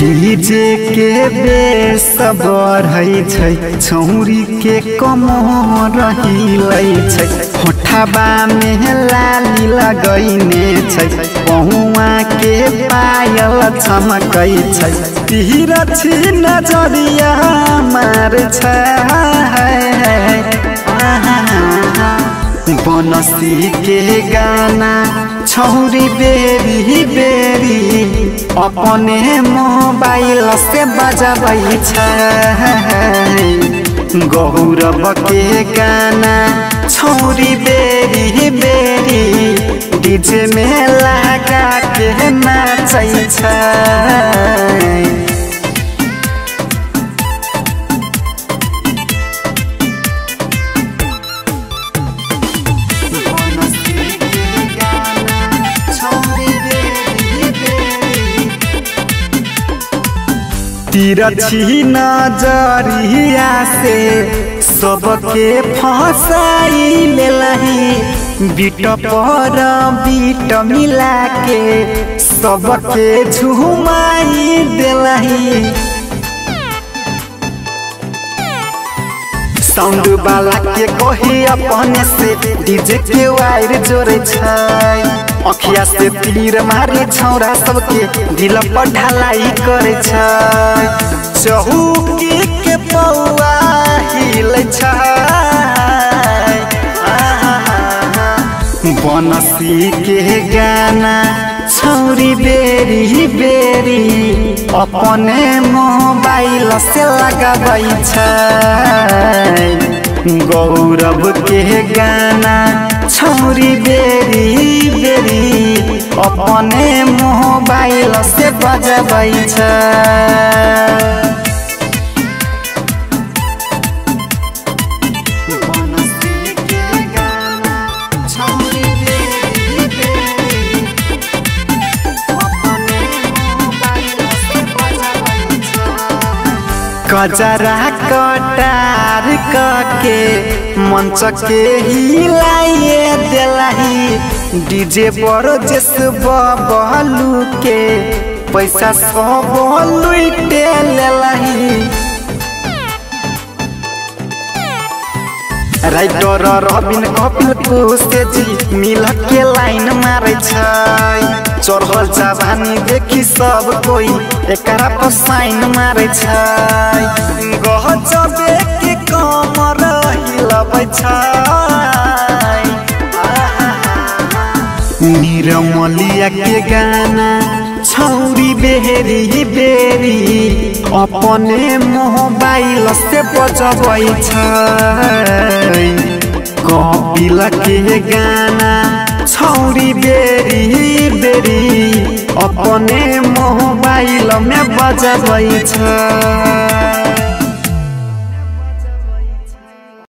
DJ के base बढ़ै छै छौरी के कमर हिलै छै होठबा में लाली लगैने छै पहुआ के पायल चमकै छै तिरछी नजरिया मार छै बनसी के गाना छौरी बेरी बेरी अपने मोबाइल से बजबै छै गौरव के गाना छौरी बेरी बेरी डीजे में लगा के नाचै छै। तिरछी नजरिया से सबके फसाई लेलही बीट पर बीट मिला के सबके झुमाई देलही साउंड वाला के कही अपने से डीजे के वायर जोड़े छै अखिया से तीर मारे छौरा सबके दिल पर ढलाई करे छै चौकी के पौआ हिलै छै बनसी के गाना छौरी बेरी बेरी अपने मोबाइल से लगबै छै गौरव के गाना छौरी बेरी बेरी अपने मोबाइल से बजबै छै। गजरा कटार के मंच के हिलाइए देलही डीजे पर जस बबलू के पैसा सब लुटे लेलही राइटर रबिन कपिल कुसे जी मिल के लाइन मारे छै चढ़ल जवानी देखी सब कोई एकरा पर साइन मारे छै गजबे के कमर हिलबै छै निरमलिया के गाना छौरी बेरी बेरी अपने मोबाइल से बजबै छै कपिल के गाना छौरी बेरी बेरी अपने मोबाइल में बजबै छै।